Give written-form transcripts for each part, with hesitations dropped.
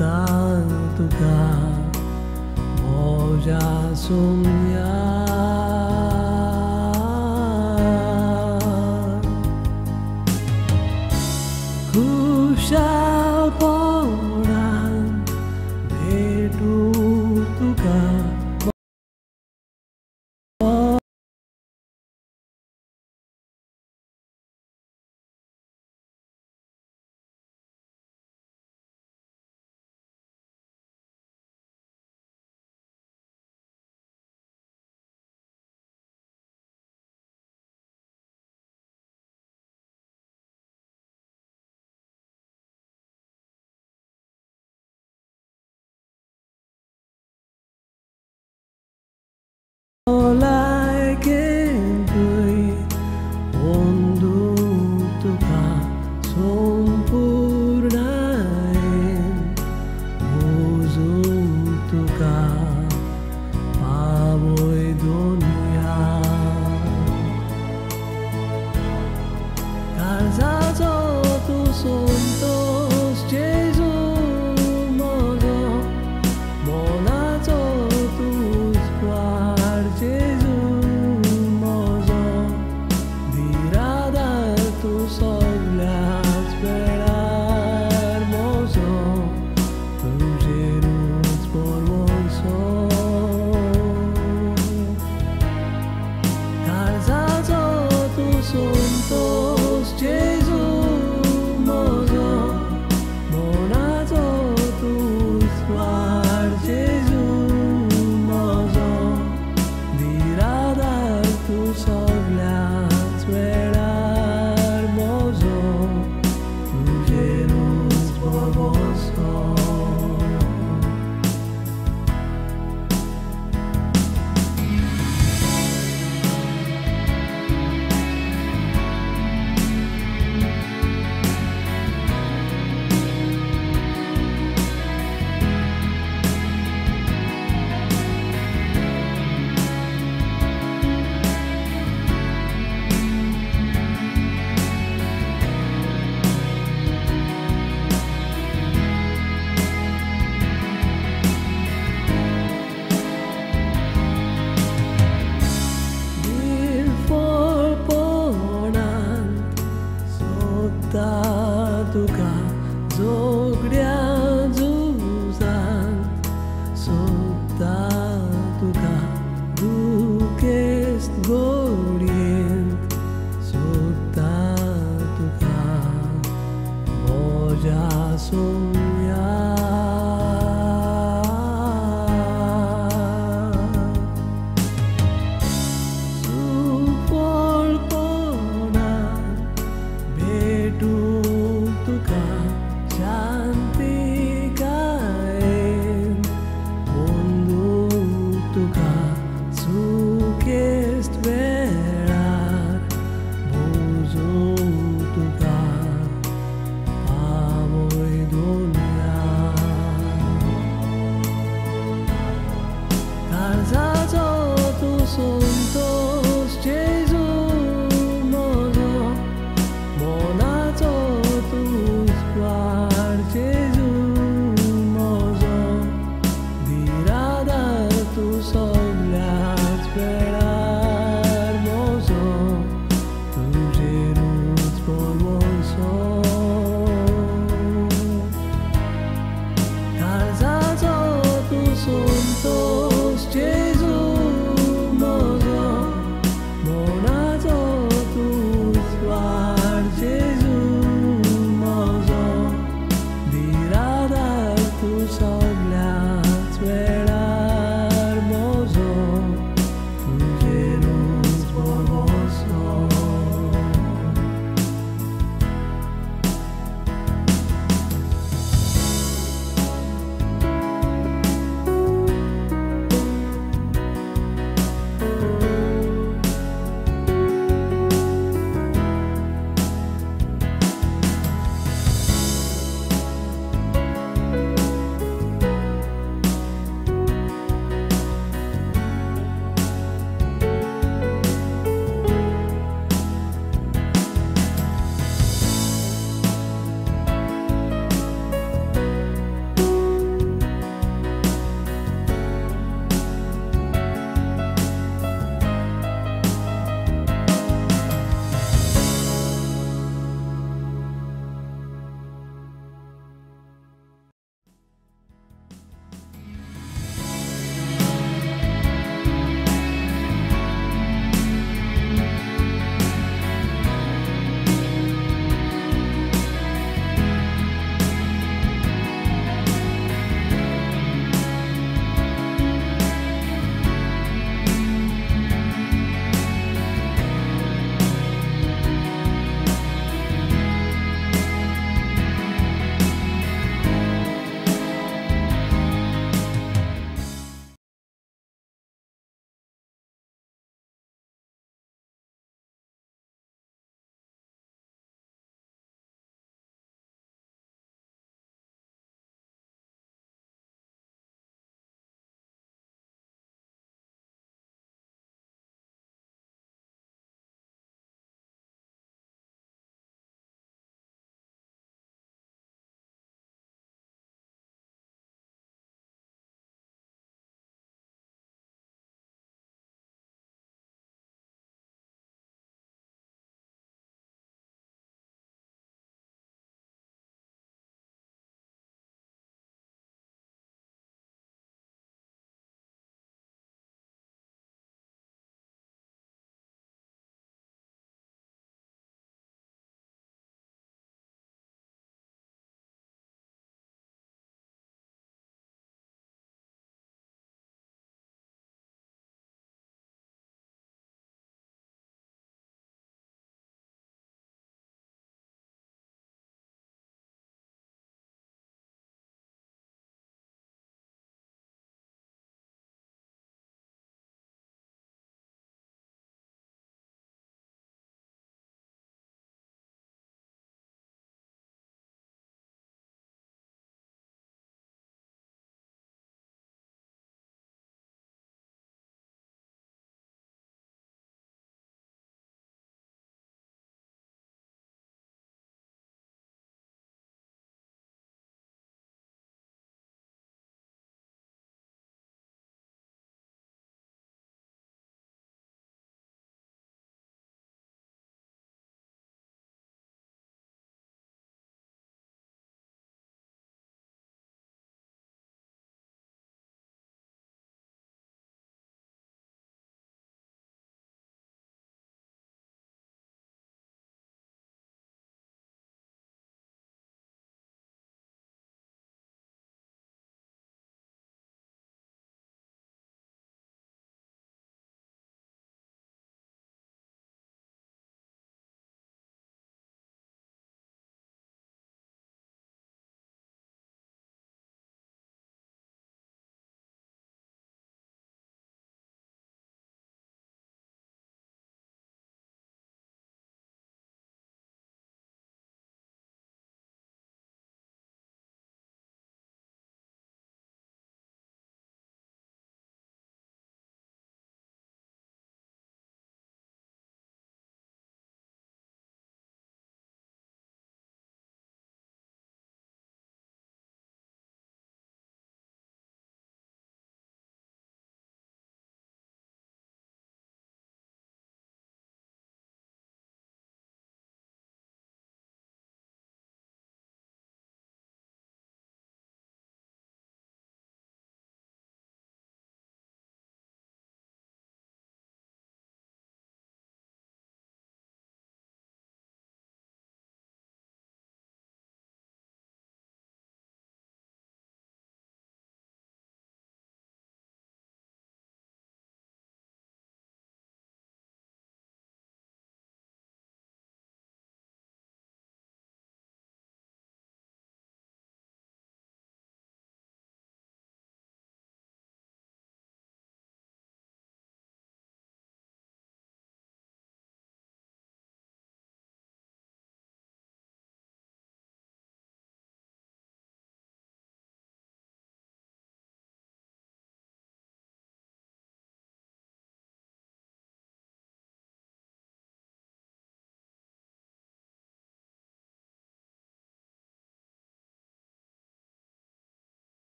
tantuka moja sumya kushal porang bedu tuka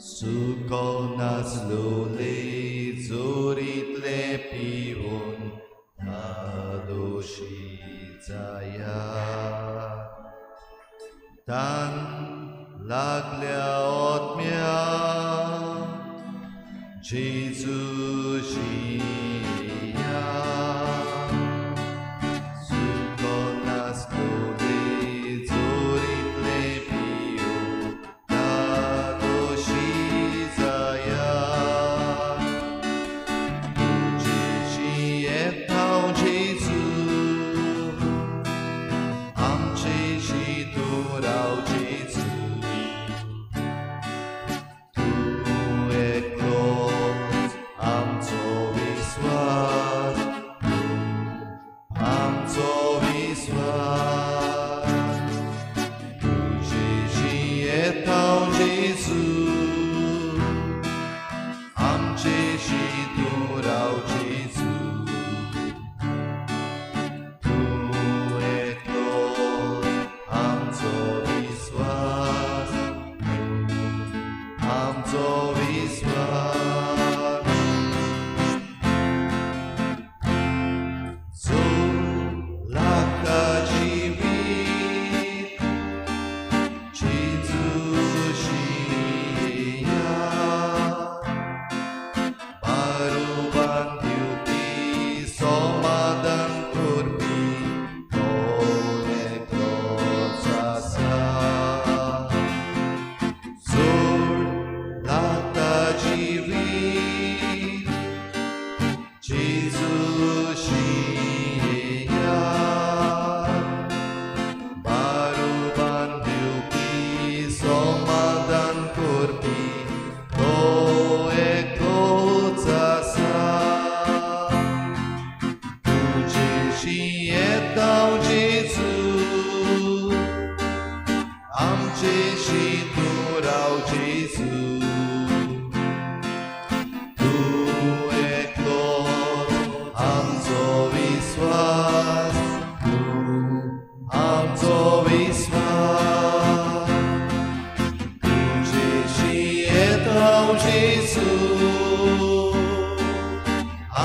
सुको नाचलोले जोरीतले पिवून नादोशी जाया तान लागल्या ओतम्या जेजूशी या सुको नाचलोले जोरीतले पिवून नादोशी जाया तुझेशी येताव जेजू आमचेशी तू राव जेजू तू एकलोच आमचो विश्वास आमचो विश्वास तुझेशी येताव जेजू आमचेशी तू राव जेजू तू एकलोच आमचो विश्वास आमचो विश्वास जो लागता जिवीत जेजूशी या बारुबान दिवपी समाधान करपी तो एकलोच आसा जोड लागता जिवीत जेजूशी या बारुबान दिवपी समाधान करपी तो एकलोच आसा तुझेशी येताव जेजू आमचेशी तू राव जेजू तू एकलोच आमचो विश्वास तू आमचो विश्वास तुझेशी येताव जेजू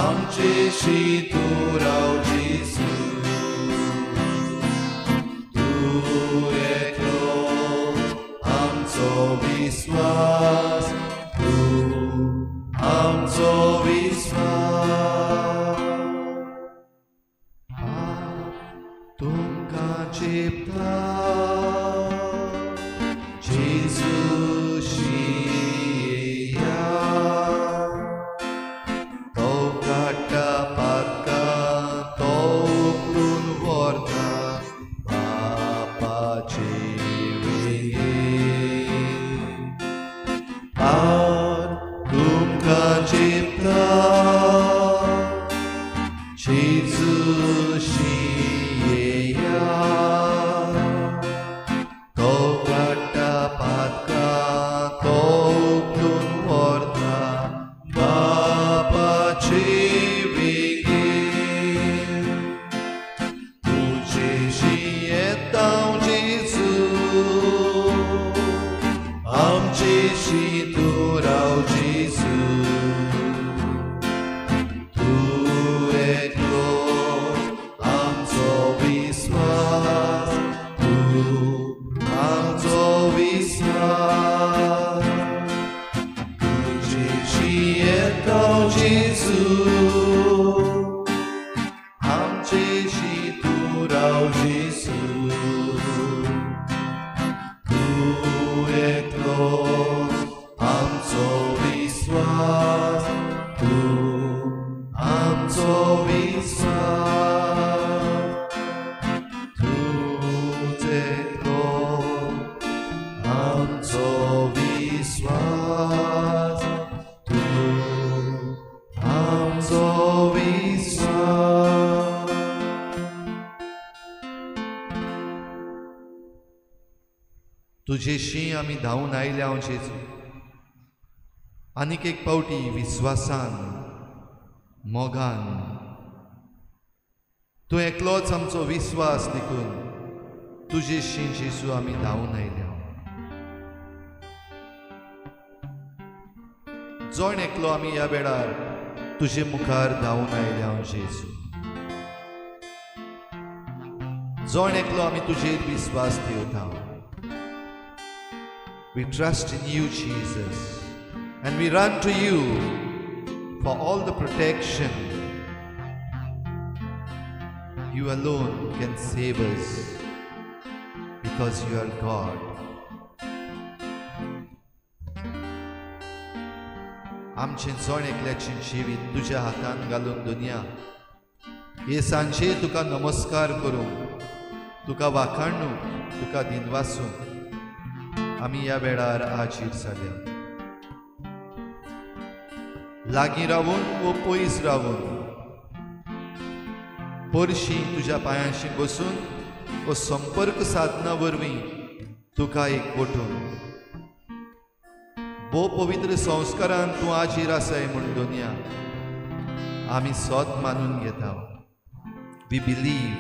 आमचेशी तू राव जेजू तू एकलोच आमचो विश्वास तू आमचो विश्वास तुमकां चेपता जेजूशी या तो काडटा पातकां तो उखलून व्हरता बापाचे वेगेर हांव तुमकां चेपता जेजूशी या तो काडटा पातकां तो उखलून व्हरता बापाचे वेगेर तुझेशी येताव जेजू आमचेशी तू राव जेजू तू एकलोच आमचो विश्वास तू आमचो विश्वास तुझेशी येताव जेजू आमचेशी तू राव जेजू तू एकलोच आमचो विश्वास तू आमचो विश्वास तूच एकलोच आमचो विश्वास तू आमचो विश्वास तुझेशी आमी धांवन आयल्या जेजू आनीक एक पावटी विश्वासान मोगान तूं एकलोच आमचो विश्वास देखून तुजेशी जेजू आमी धांवन आयल्या जोण एकलो आमी ह्या वेळार तुजे मुखार धांवन आयल्या हांव जेजू. जोण एकलो आमी तुजेर विस्वास ठेवता. We trust in you, Jesus, and we run to you for all the protection. You alone can save us because you are God. आमचे जोण एकल्याची जिवीत तुज्या हातान घालून दुनिया हे सांजे तुका नमस्कार करूं, तुका वाखाणू, तुका दिनवासूं आमी ह्या वेळार हाजीर जाल्या. लागीं रावून वो पयस रावून परशी तुज्या पांयांशी बसून वो संपर्क साधना वरवीं तुका एकवटून भोव पवित्र संस्कारान तूं हाजीर आसाय म्हूण दुनिया आमी सोत मानून घेता. We believe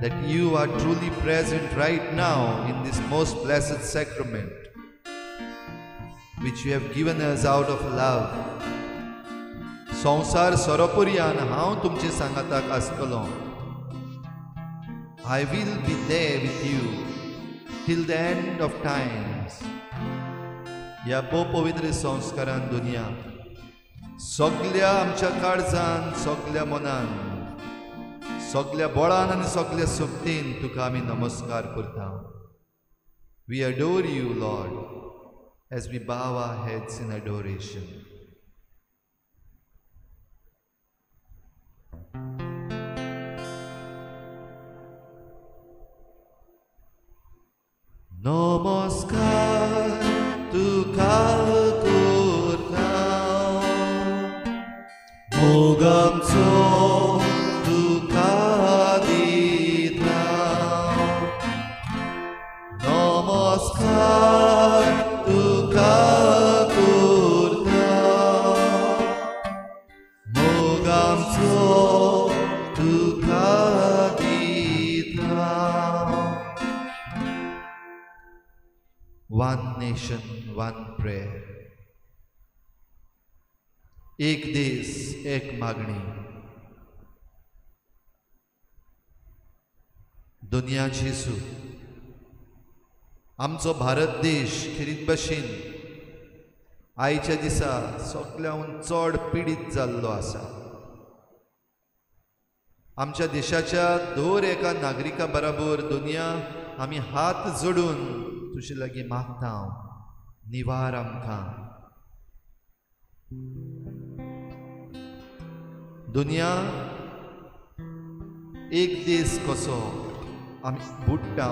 that you are truly present right now in this most blessed sacrament which you have given us out of love. संसार सोरोपर्यान हांव तुमचे सांगाताक आसतलों. I will be there with you till the end of times. ह्या भोव पवित्र संस्कारान दुनिया सगळ्या आमच्या काळजान, सगळ्या मनान, सगळ्या बळान आनी सगळ्या सोबतीन तुका आमी नमस्कार करता. We adore you, Lord, as we bow our heads in adoration. नमस्कार तुका करता, मोग आमचो तुका दिता. नमस्कार तुका करता, मोग आमचो तुका दिता. One nation, one prayer. एक देश, एक मागणी. दुनिया जेजू आमचो भारत देश खेरीत भाशेन आयच्या दिसा सगळ्याहून चड पिडीत जाल्लो आसा. आमच्या देशाच्या दर एका नागरिका बराबर दुनिया आमी हात जोडून तुजे लागीं मागता, निवार आमकां. दुनिया एक देश कसो आमी बुडटा.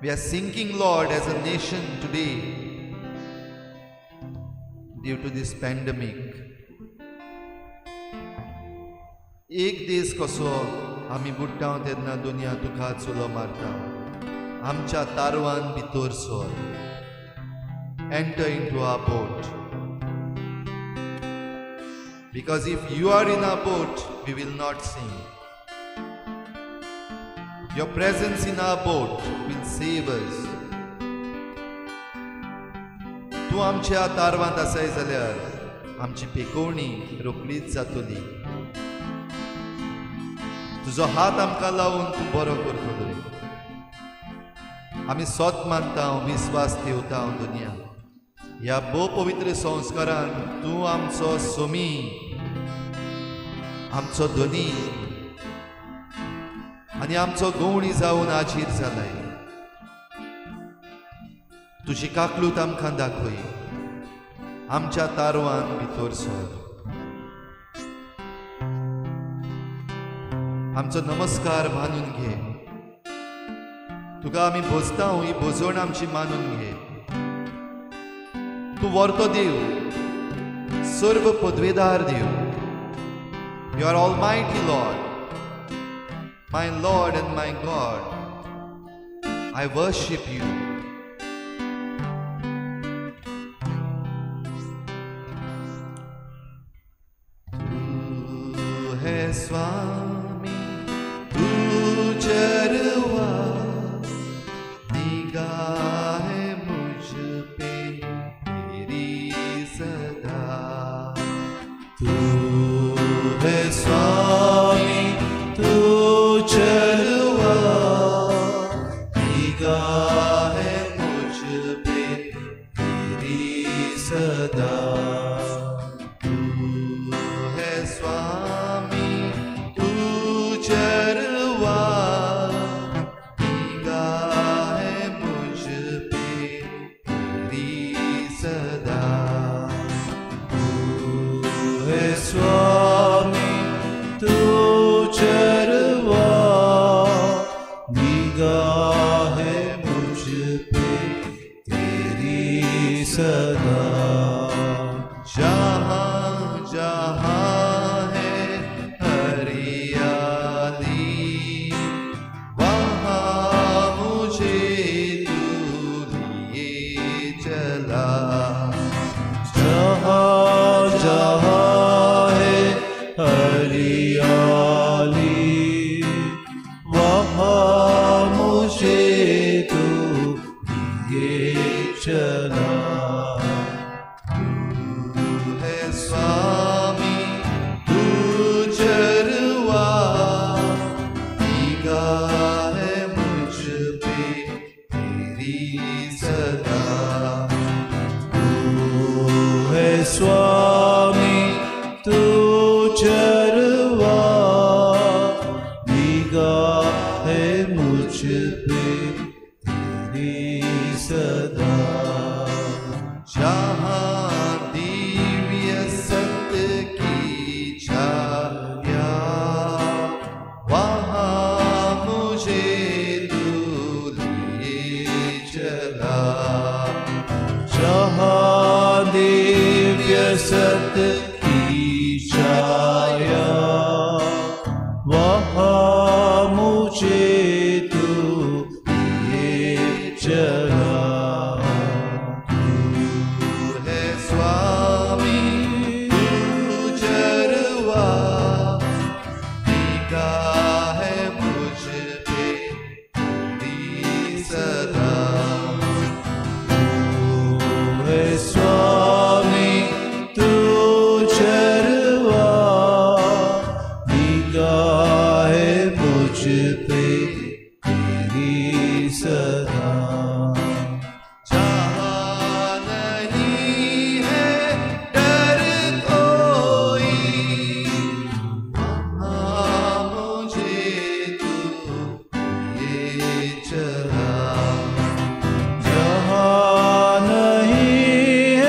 We are sinking, Lord, as a nation today due to this pandemic. एक देश कसो आमी बुडटा तेन्ना दुनिया तुका चुलो मारता. आमच्या तारवान भितर sir. Enter into our boat. Because if you are in our boat, we will not sink. Your presence in our boat will save us. तू आमच्या तारवांत आसाय जाल्यार आमची पेकोवणी रोखडीच जातली. तुजो हात आमकां लावून तूं बरो करतलो रे. आमी सोत मानता, विस्वास ठेवता दुनिया. ह्या भोव पवित्र संस्कारान तूं आमचो सोमी, आमचो धनी आनी आमचो गवणी जावन हाजीर जालाय. तुजी काकलूत आमकां दाखय. आमच्या तारवान भितर सर. आमचो नमस्कार मानून घे. तुका आमी भोजता, ही भोजवण आमची मानून घे. तूं वर्तो देव, सर्व पदवेदार देव. You are Almighty Lord, my Lord and my God. I worship you. Tu hai Swami, tu charwa, निगाह है मुझ पे तेरी है स्वामी तू चलवा, निगाह है मुझ पे तेरी सदा। तू है स्वामी तू चलवा, निगाह है मुझ पे तेरी सदा। तू है स्वामी तू चरवा, निगाह है मुझ पे तेरी सदा। जहाँ जहाँ है हरियाली, वहाँ मुझे तू लिए चला। जहाँ जहाँ है हरियाली, वहाँ मुझे तू लिए चला। तू है स्वामी तू चरवा, निगाह है मुझ पे तेरी सदा। है स्वामी तू चरवा, निगाह है मुझ पे तेरी सदा। जहाँ दिव्य सत्य की छाया, वहाँ मुझे तू लिए चला। जहाँ दिव्य सत्य की छाया, वहाँ मुझे तू लिए चला। तू है स्वामी तू चरवा, निगाह है मुझ पे तेरी सदा। है स्वामी तू चरवा, निगाह है मुझ पे तेरी सदा। जहाँ नहीं है डर कोई, वहाँ मुझे तू लिए चला। जहाँ नहीं है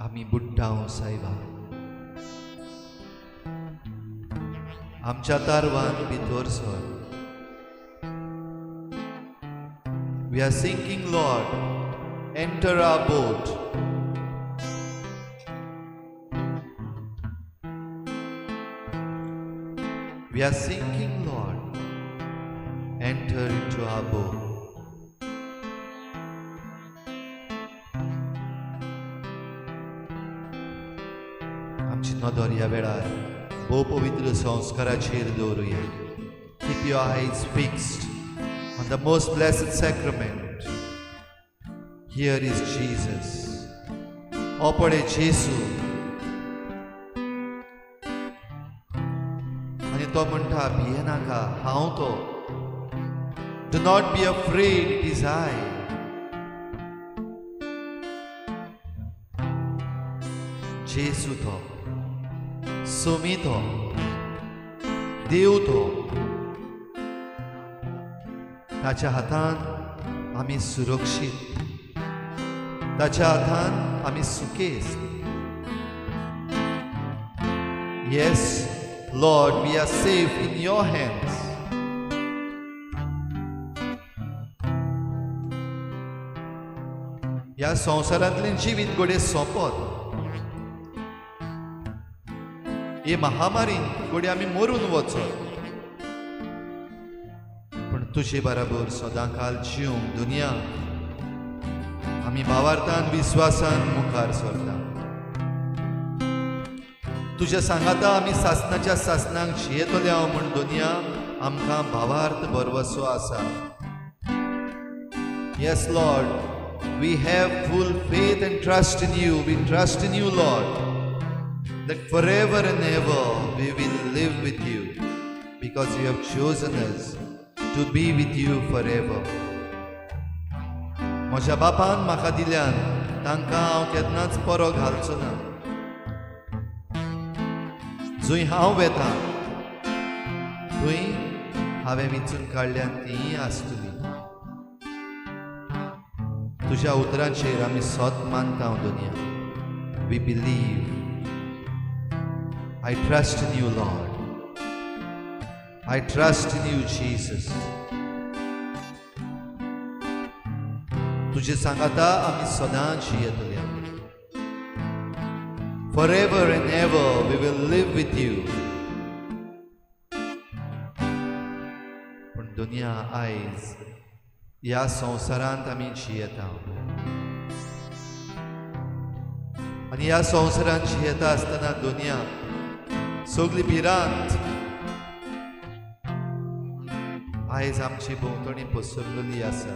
आमी बुड्डांव सायबा आमच्या तारवान भितर sir. We are sinking, Lord. Enter our boat. We are sinking, Lord. Enter into our boat. आमची नदर ह्या वेळार भोव पवित्र संस्काराचेर दवरुया. Keep your eyes fixed on the most blessed sacrament. Here is Jesus. O पळे जेसू. आणि तो म्हणटा भिये नाका हांव तो. Do not be afraid, it is I. जेसू तो, सुमी तो, देव तो. ताच्या हातान आमी सुरक्षीत. ताच्या हातान आमी सुकेस्त. Yes, Lord, we are safe in your hands. ह्या संवसारांतलें जिवीत घोडे सोंपत. हे महामारीन घोडे आमी मरून वचत. पण तुजे बराबर सदां काल जिवंक दुनिया आमी भावार्थान विश्वासान मुखार सरता. तुज्या सांगाता आमी सासणाच्या सासणांक जियेतले हांव म्हण दुनिया आमकां भावार्थ भरवसो आसा. Yes, Lord, we have full faith and trust in you. We trust in you, Lord, that forever and ever we will live with you because you have chosen us to be with you forever. म्हज्या बापान म्हाका दिल्यान तांकां हांव केन्नाच परो घालचो ना. जंय हांव वेता थंय हांवें वेंचून काडल्यान तीं आसतलीं. तुज्या उतरांचेर आमी सोत मानता दुनिया. We believe. I trust in you, Lord. I trust in you, Jesus. तुझे सांगाता आमी सदां जियेतले. Forever and ever we will live with you. पण दुनिया आयज ह्या संवसारांत आमी जियेता. आनी ह्या संवसारांत जियेता आसतना दुनिया सगळी भिरांत आयज आमची भोंवतणी पसरलेली आसा.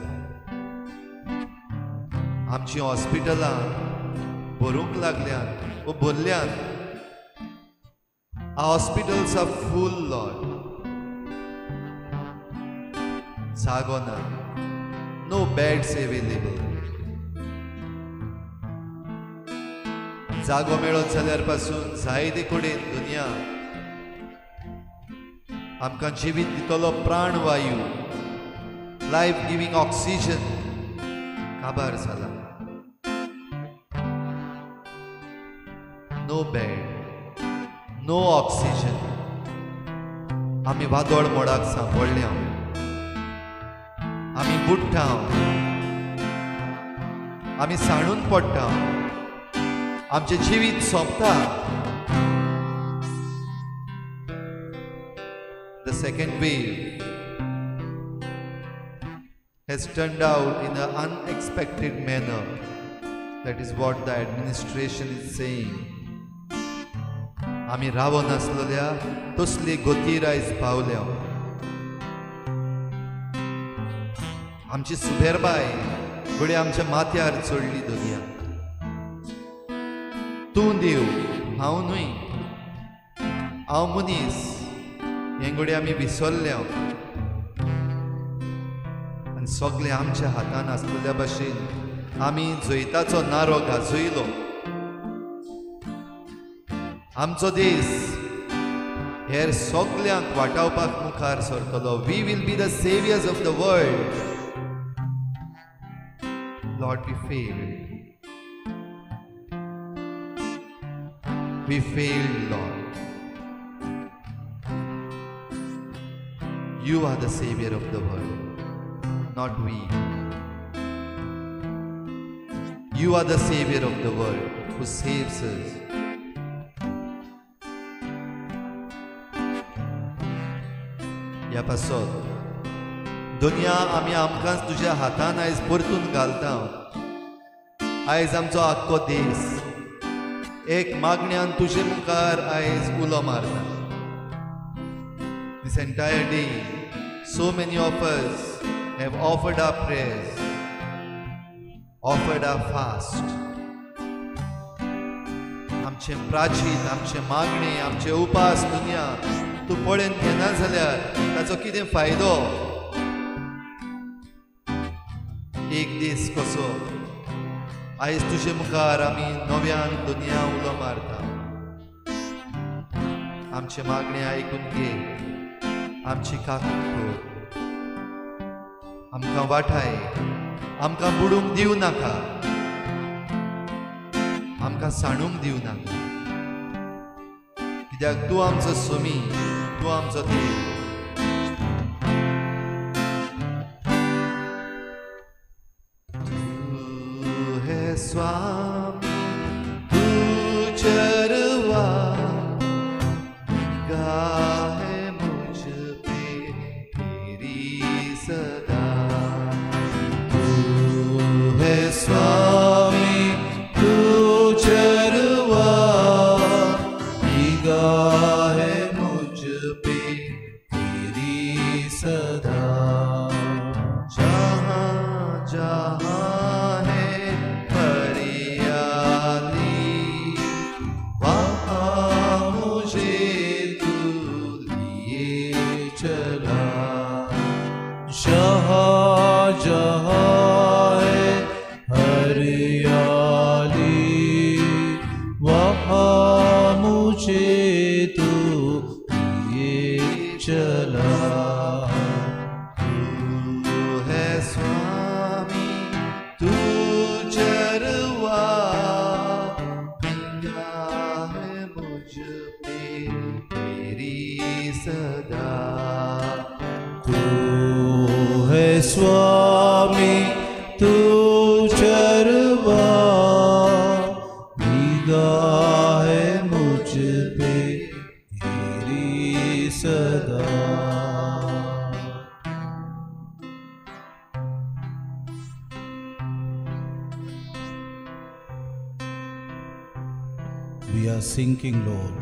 आमची हॉस्पिटलां भरूंक लागल्यान व भरल्यान. Hospitals are full, Lord. जागो ना. No beds available. जागो मेळत जाल्यार पासून जायते कडेन दुनिया आमकां जिवीत दितलो प्राणवायू, लायफ गिवींग ऑक्सिजन काबार जाला. No bed, no oxygen. आमी वादळ मोडाक सांपडल्या. आमी बुडटा. आमी साणून पडटा. आमचे जिवीत सोंपता. The second wave has turned out in an unexpected manner. That is what the administration is saying. आमी रावो नासलेल्या तसली गतीर आयज पावल्या. आमची सुबेरबाय घोडे आमच्या माथ्यार चडली दुनिया. तूं देव, हांव न्हय. हांव मनीस हें घोडे आमी विसरल्या. आनी सगळें आमच्या हातान आसलेल्या भाशेन आमी जैताचो नारो गाजयलो. आमचो देश हेर सगळ्यांक वाटावपाक मुखार सरतलो. We will be the saviours of the world. Lord, we failed. We failed, Lord. You are the Savior of the world, not we. You are the Savior of the world who saves us. ह्या पासत दुनिया आमी आमकांच तुज्या हातान आयज परतून घालता. आयज आमचो आख्खो देश एक मागण्यान तुजे मुखार आयज उलो मारता. This entire day, so many of us have offered our prayers, offered our fast. आमचे प्राचीन, आमचे मागणे, आमचे उपास दुनिया तूं पळोवन घेना जाल्यार ताचो कितें फायदो? एक दीस कसो आयज तुजे मुखार आमी नव्यान दुनिया उलो मारता. आमचे मागणे आयकून घे, आमची काकूट कर, आमकां वाटाय, आमकां बुडूंक दिवं नाका, आमकां साणूंक दिवं नाका, कित्याक तूं आमचो स्वामी, तूं आमचो देव. तूं हे स्वामी, तूं चरवा, गाहे मुझ पे तेरी सदा. तू है स्वामी, तू चरवा, गाहे मुझ पे तेरी सदा. जहाँ जहाँ है हरियाली, वहाँ मुझे तू लिए चला. जहाँ जहाँ है हरियाली, वहाँ मुझे तू लिए चला. तू है स्वामी, तू चरवा, गाहे मुझ पे तेरी सदा. तू है स्वामी, तू चरवा, गाहे मुझ पे तेरी सदा. We are sinking, Lord.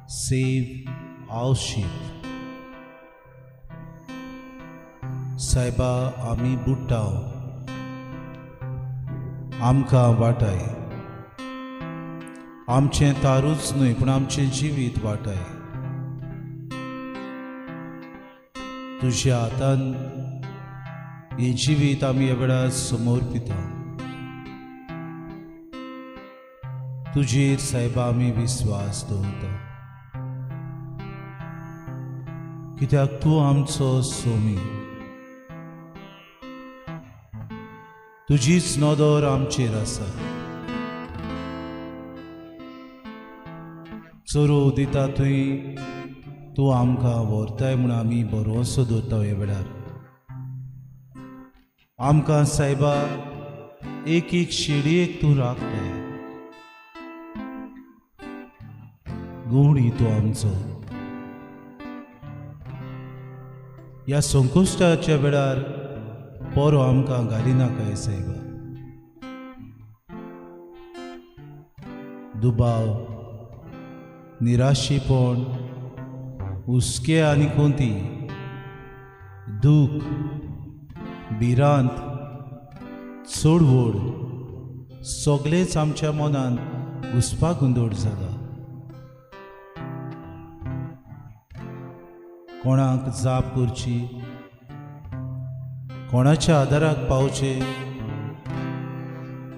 Save our sheep. सायबा आमी बुडटाव, आमकां वाटाय. आमचें तारूच न्हय पूण आमचें जिवीत वाटाय. तुज्या हातान हें जिवीत आमी ह्या वेळार समर्पिता. तुजेर सायबा आमी विस्वास दवरता, कित्याक तूं आमचो स्वामी. तुजीच नदर आमचेर आसा. चोरो दिता थंय तूं आमकां व्हरताय म्हूण आमी भरवंसो दवरता. ह्या वेळार आमकां सायबा एक एक शेडयेक तूं राखताय. गुणी तूं आमचो. ह्या संकुश्टाच्या वेळार पोरो आमकां घालिनाकाय सायबा. दुबाव, निराशीपण, हुस्के आनी कोंती, दूख, भिरांत, चडवड सगळेच आमच्या मनान घुसपाक गुंदोड जाला. कोणाक जाप करची, कोणाच्या आदाराक पावचे,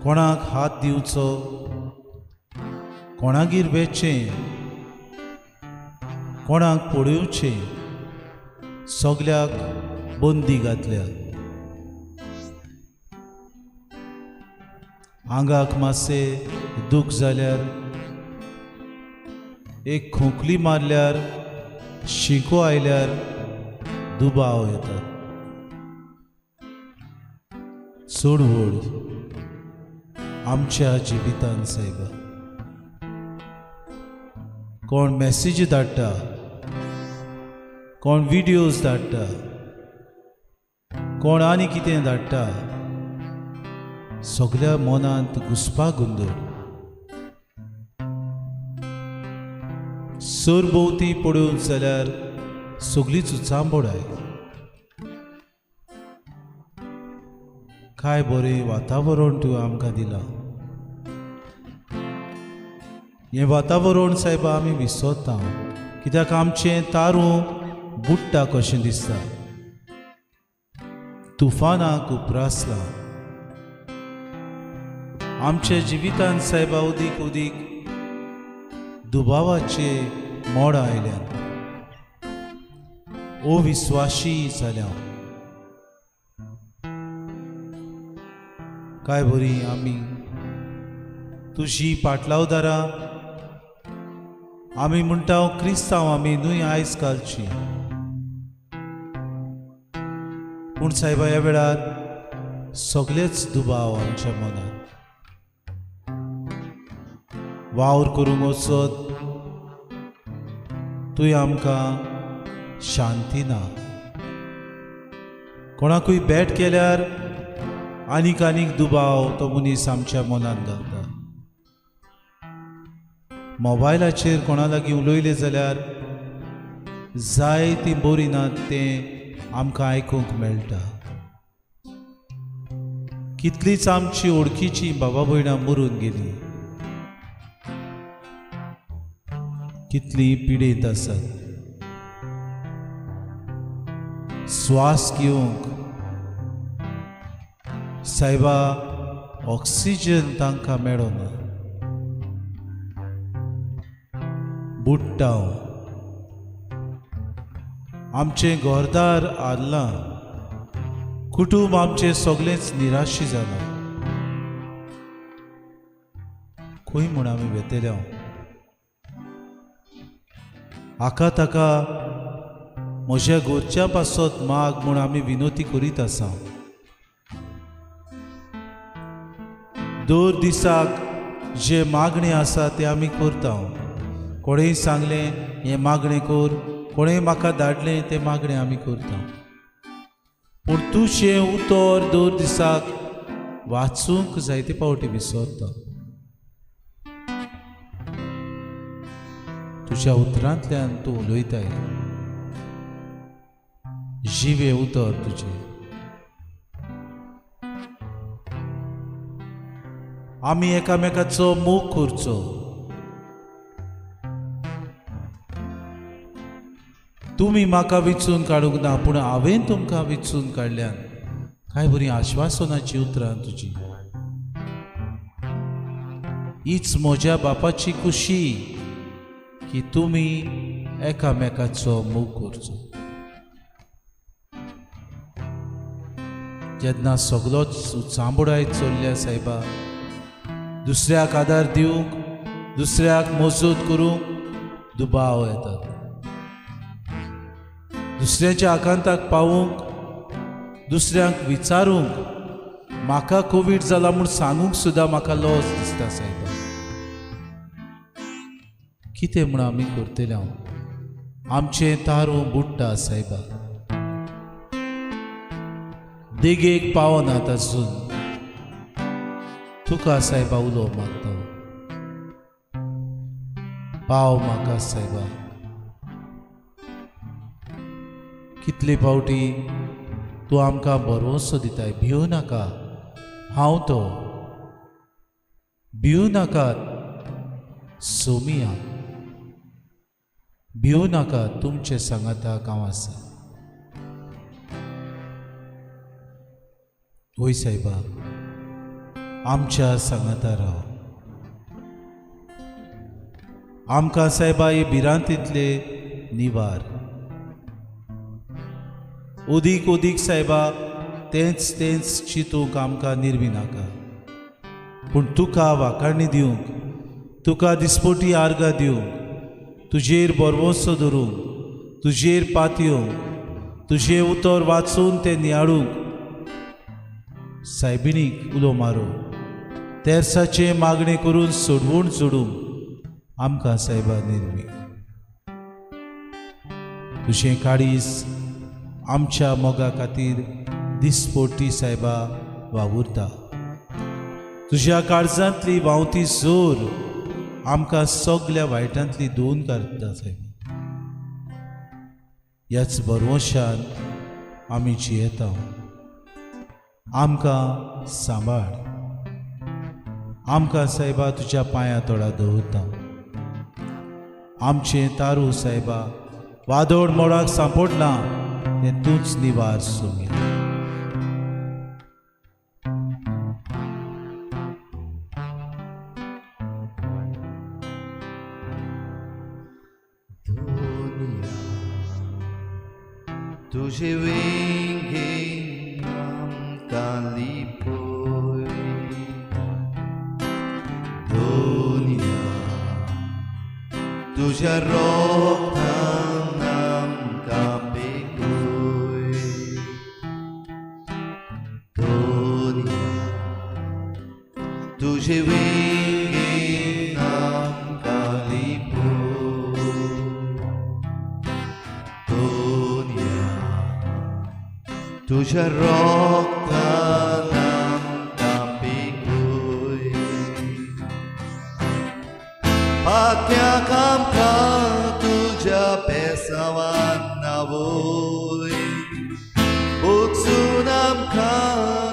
कोणाक हात दिवचो, कोणागेर वेचचें, कोणाक पळोवचें, सगल्याक बंदी घातल्या. आंगाक मातशें दूख जाल्यार एक खोंकली मारल्यार शिंको आयल्यार दुबाव येता. चड व्हड आमच्या जिवितांत सायबा. कोण मॅसेज धाडटा, कोण व्हिडियोज धाडटा, कोण आनी कितें धाडटा, सगळ्या मनांत घुसपा गुंदळ. सरभोवती पळोवंक जाल्यार सगळीच उचांबोडाय. काय बरें वातावरण तुवें आमकां दिलां. हें वातावरण सायबा आमी विसरता, कित्याक आमचें तारूं बुडटा कशें दिसता. तुफानाक उप्रासलां. आमच्या जिवितांत सायबा उदीक उदीक दुबावाचे मोड आयल्यान. अविस्वाशी जाल्या. काय बरी आमी तुजी पाटलावदारां आमी म्हणटा क्रिस्तांव आमी न्हय आयज कालची. पूण सायबा ह्या वेळार सगळेच दुबाव आमच्या मनांत. वावर करूंक वचत तुवें आमकां शांती ना. कोणाकूय बॅट केल्यार आनीक आनीक दुबाव तो मनीस आमच्या मनांत घालता. मोबायलाचेर कोणा लागीं उलयलें जाल्यार जाय ती बरी नात तें आमकां आयकूंक मेळटा. कितलींच आमची ओळखीची बाबा भयणां मरून गेलीं. कितलीं पिडेत आसात. श्वास घेवंक सायबा ऑक्सिजन तांकां मेळना. बुडटा. आमचें घरदार हारलां. कुटूंब आमचें सगळेंच निराशी जालां. खंय म्हूण आमी वेतेल्या. हाका ताका म्हज्या घरच्या पासत माग म्हूण आमी विनोती करीत आसा. दर दिसाक जे मागणी आसा ते आमी करता. कोणेंय सांगलें हें मागणें कर, कोणेंय म्हाका धाडलें तें मागणें आमी करता. पूण तुजें उतर दर दिसाक वाचूंक जायते फावटी विसरता. तुज्या उतरांतल्यान तूं उलयताय. जिवे उतर तुजें. आमी एकामेकाचो मोग करचो. तुमी म्हाका विचून काडूंक ना पूण हांवें तुमकां विचून काडल्यान. काय बरी आश्वासनाची उतरां तुजी. हीच म्हज्या बापाची खुशी की तुमी एकामेकाचो मोग करचो. जेन्ना सगळोच चांबडायत चल्ल्या सायबा, दुसऱ्याक आदार दिवंक, दुसऱ्याक मजत करूंक दुबाव येतात. दुसऱ्याच्या आकांताक पावूंक, दुसऱ्यांक विचारूंक, म्हाका कोवीड जाला म्हूण सांगूंक सुद्दां म्हाका लॉस दिसता सायबा. कितें म्हूण आमी करतले. आमचें तारूं बुडटा सायबा. देगेक पावनात अजून. तुका सायबा उलो मागता. पाव म्हाका सायबा. कितले फावटी तूं आमकां भरवंसो दिताय. भियो नाका, हांव तो. भियो नाकात, सोमिया. भियो नाका, तुमचे सांगाताक हांव आसा. वय सायबा, आमच्या सांगाता राव. आमकां सायबा हे भिरांतींतले निवार. उदीक उदीक सायबा तेंच तेंच चिंतूंक आमकां निर्वी नाका. पूण तुका वाखाणणी दिवंक, तुका दिसपोटी आर्गां दिवंक तुजेर बरवंसो धरूंक, तुजेर पातयो, तुझे उतर वाचून ते नियाळूंक सायबिणीक उलो मारूं, तेर्साचे मागणे करून सोडवून जोडूंक आमकां सायबा निर्मी. तुझें काळीज आमच्या मोगा खातीर दिसपोटी सायबा वावुरता. तुज्या काळजांतली व्हांवती जोर आमकां सगल्या वायटांतली धुवन काडटा सायबा. ह्याच बरवंशान आमी जियेता. आमकां सांबाळ. आमकां सायबा तुज्या पांया तोडा दवरता. आमचें तारू सायबा वादोड मोडाक सांपडलां तें तूंच निवार सुमी. तुझे वेंगेन आमकां लिपोय. दुनिया तुझ्या रोगान आमकां बेगोय. दुनिया तुझे वेंगेन आमकां लिपोय. दुनिया तुझ्या रोगान आमकां बेगोय. पात्याक आमकां तुज्या पेसावान नावोय. उचून आमकां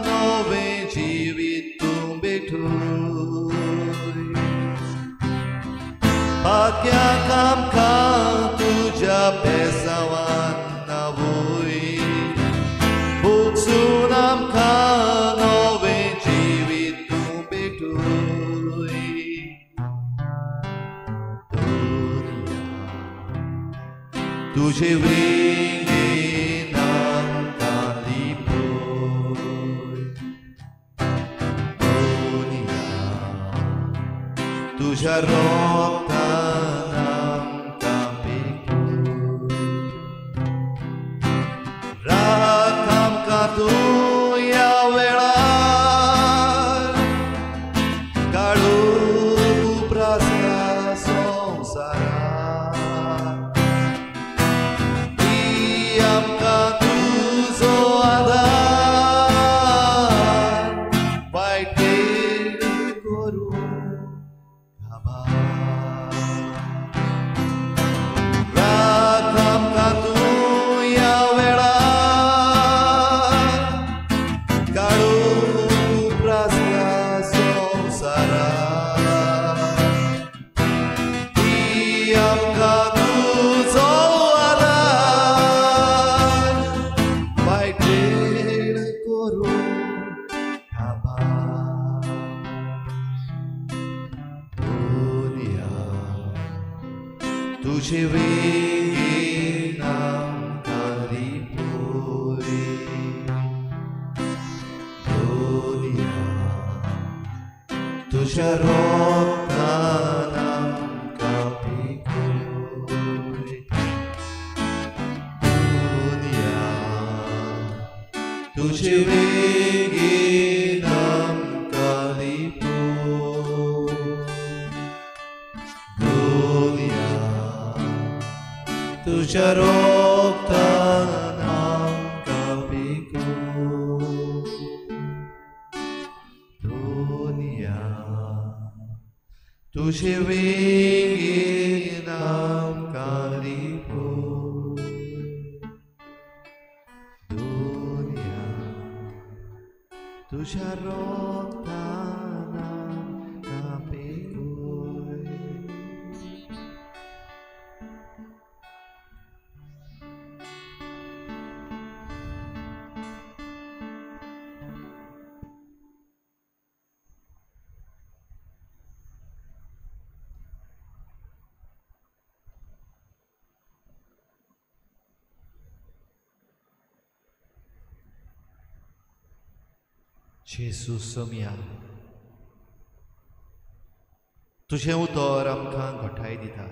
नवें जिवीत तूं भेटोय. पात्याक आमकां तुज्या पेसावान नावोय. उचून आमकां नवें जिवीत तूं भेटोय. तुझे वेंगेन आमकां लिपोय. दुनिया तुझ्या रोगान आमकां बेगोय. राख आमकां तूं ह्या वेळार काडून उप्रासता संवसारांत. दी आमकां तुजो आदार. वायटेर करूं काबार. राख आमकां तूं ह्या वेळार काडून उप्रासता संवसारांत. दी आमकां तुजो आदार. वायटेर करूं काबार. दुनिया तुझे वेंगेन आमकां लिपोय. दुनिया तुझ्या रोगान आमकां बेगोय. दुनिया तुझे वेंगेन आमकां लिपोय. दुनिया तुझ्या रोगान आमकां बेगोय. दुनिया तुझे वेंगेन आमकां लिपोय. दुनिया तुझ्या रोगान आमकां बेगोय. जेसू सोम्या तुझें उतर आमकां घोटाय दिता.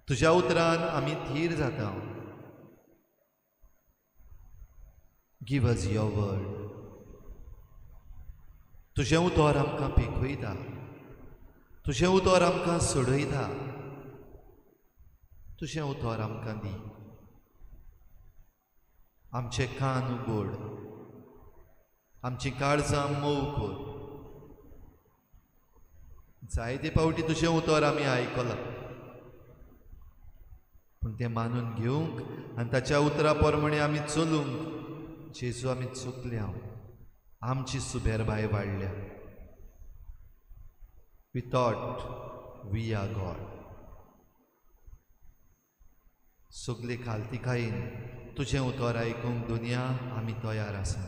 तुज्या उतरान आमी थीर जाता. Give us your word. तुजें उतर आमकां पिकवयता. तुजें उतर आमकां सोडयता. तुजें उतर आमकां दी. आमचे कान उगड. आमची काळजां मोव कर. जायते पावटी तुजें उतर आमी आयकलां, पूण तें मानून घेवंक आनी ताच्या उतरा प्रमाणे आमी चलूंक जेजू आमी चुकल्या. आमची सुबेरबाय वाडल्या. We thought we are God. सगळे खालतीकायेन तुजें उतर आयकूंक दुनिया आमी तयार आसा.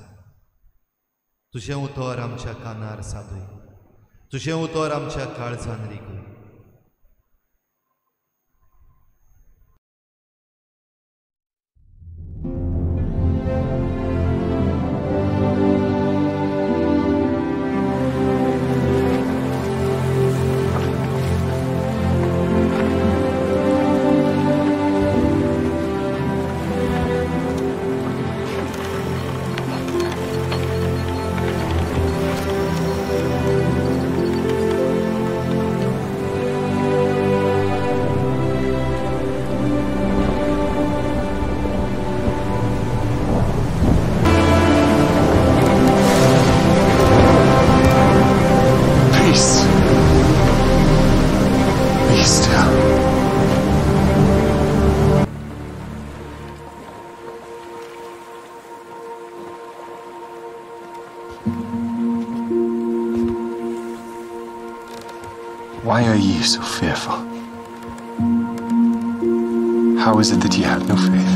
तुजें उतर आमच्या कानार सादूय. तुजें उतर आमच्या काळजान रिगूय. Why are ye so fearful? How is it that ye have no faith?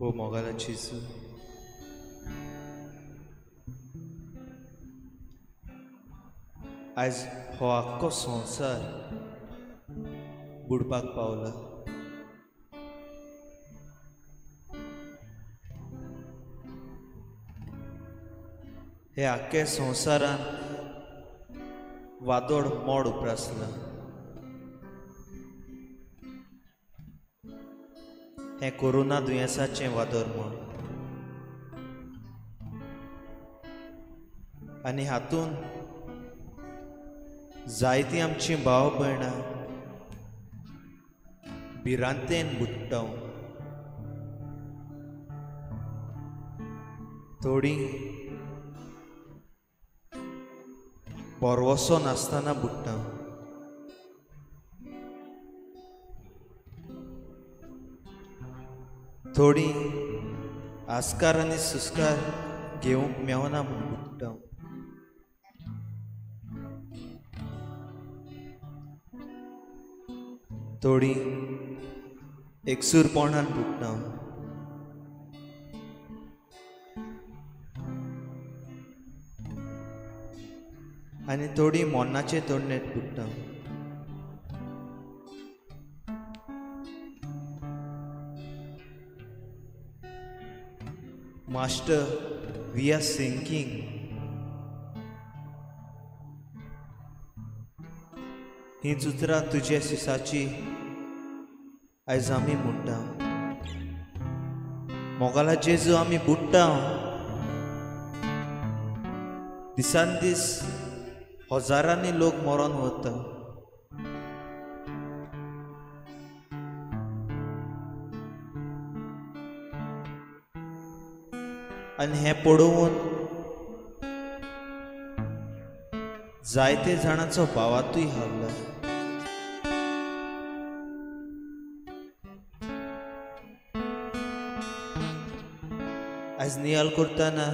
O मोगाला जेजू, आज हो आख्खो संवसार बुडपाक पावला. हे आख्खे संवसारान वादळ मोड उप्रासला. हे कोरोना दुयेंसाचें वादळ म्हण. आनी हातून जायतीं आमचीं भाव भयणां भिरांतेन बुडटा. थोडीं परवसो नासतना बुडटा. थोडीं आस्कार आनी सुस्कार घेवंक मेवना म्हूण बुडटा. थोडीं एकसूरपणान बुडटा. आनी थोडीं मोन्नाचे तोडणेत बुडटा. Master, we are sinking. ही उतरां तुजे सिसाची आयज आमी म्हणटा. मोगाला जेजू आमी बुडटा. दिसान दीस हजारांनी लोक मरोन वता. आनी हें पळोवन जायते जाणांचो भावातूय हाल्ला. आज नियाल करतना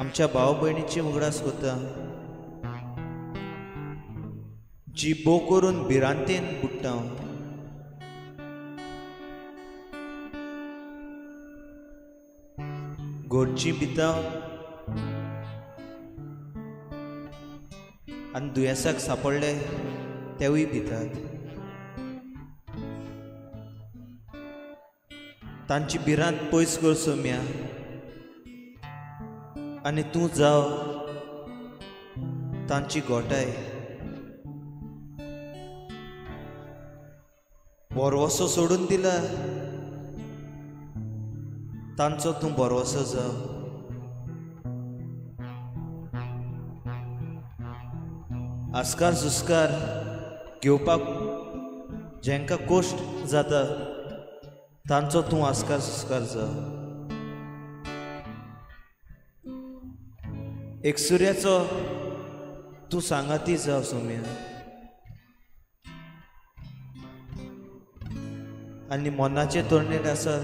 आमच्या भाव भयणीची उगडास करता जी बो करून भिरांतेन बुडटा घरची भिता आनी दुयेंसाक सापडले तेवूय भितात तांची भिरांत पयस कर सोम्या आनी तूं जाव तांची गोठाय बोरवोसो सोडून दिला तांचो तूं बोरवोसो जाव आस्कार सुस्कार घेवपाक जेंका कोश्ट जाता तांचो तूं आस्कार सुस्कार जाव एक सूर्याचो तूं सांगाती जाव सोम्या आनी मोनाचे तोरणेर आसा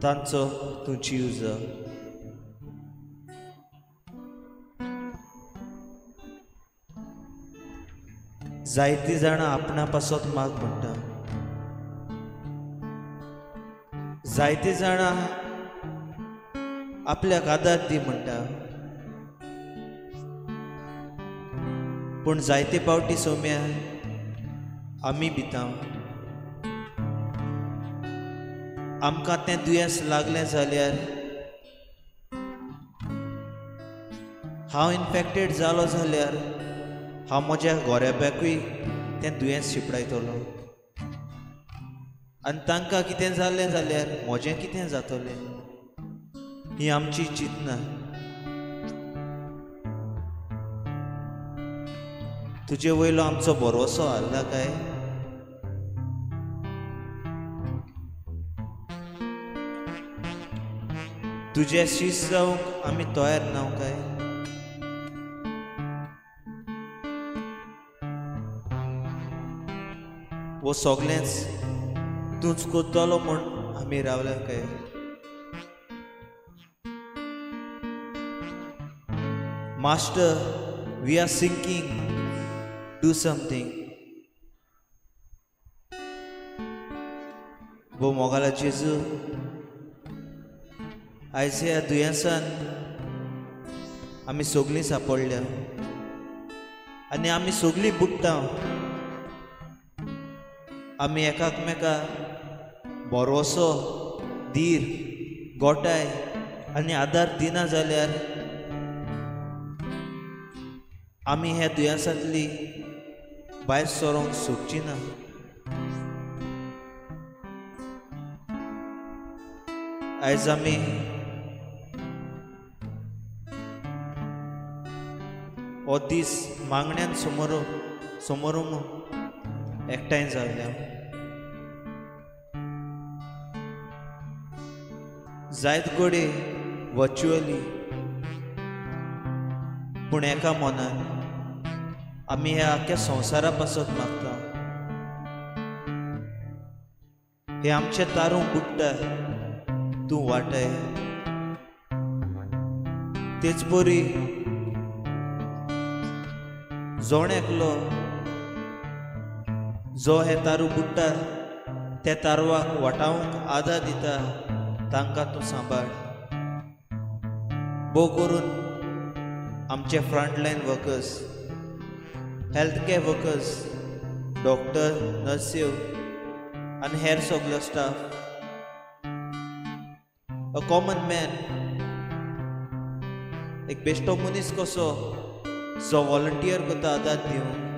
तांचो तूं जीव जाव जायतीं जाणां आपणा पासत माग म्हणटा जायतीं जाणां आपल्याक आदार दी म्हणटा पूण जायते पावटी सोम्या आमी भिता आमकां तें दुयेंस लागलें जाल्यार हांव इन्फेक्टेड जालो जाल्यार हांव म्हज्या गोऱ्याब्याकूय तें दुयेंस शिपडायतलो आनी तांकां कितें जालें जाल्यार म्हजें कितें जातलें ही आमची चिंतना तुजे वयलो आमचो भरवोसो हारला काय तुजे शीस जावंक आमी तयार नाव काय वो सगळेंच तूंच करतलो म्हूण आमी रावल्या काय master we are sinking do something वो मोगाला जेजू आयज ह्या दुयेंसान आमी सगळीं सांपडल्या आनी आमी सगळीं बुडटा आमी एकामेका भरवोसो धीर गोठाय आनी आदार दिना जाल्यार आमी ह्या दुयेंसांतली भायर सरोंक सोदची ना आयज आमी हो दीस मागण्यांत समोरून एकठांय जाल्ल्या जायत घोडे वर्च्युअली पूण एका मनान आमी ह्या आख्या संवसारा पासत मागता हे आमचे तारूं बुडटा तूं वाटाय तेच बरी जोण एकलो जो हे तारू बुडटा त्या तारवाक वाटावंक आदार दिता तांकां तूं सांबाळ भोव करून आमचे frontline workers health care workers doctor नर्स्यो आनी हेर सगळो स्टाफ अ कॉमन मॅन एक बेश्टो मनीस कसो जो वॉलंटियर करता आदार दिवंक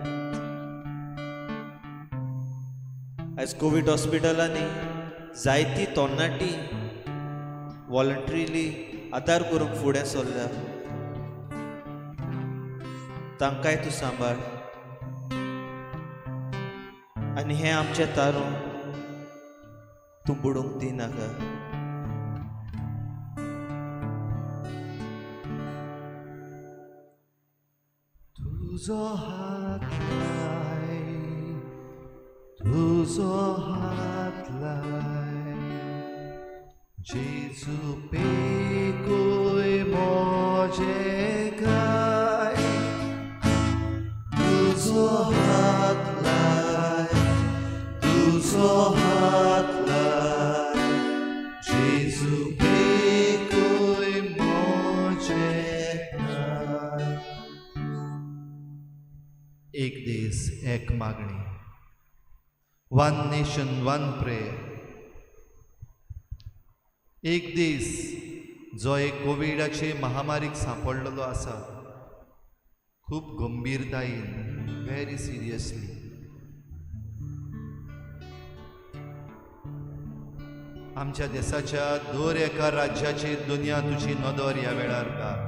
आयज कोवीड हॉस्पिटलांनी जायतीं तरणाटी वॉलंटरीली आदार करूंक फुडें सरल्या तांकांय तूं सांबाळ आनी हें आमचें तारूं तूं बुडूंक दिनाका तुजो हात लाय तुजो हात लाय Jesu pekoi moje kai, tuzo hat lai, Jesu pekoi moje kai. एक देश एक मागणी, वन नेशन वन प्रेयर. एक दीस जो एक कोविडाचे महामारीक सांपडलेलो आसा, खूब गंभीरतायेन, व्हेरी सिरियसली. आमच्या देशाच्या दर एका राज्याचेर दुनिया तुजी नदर ह्या वेळार घाल.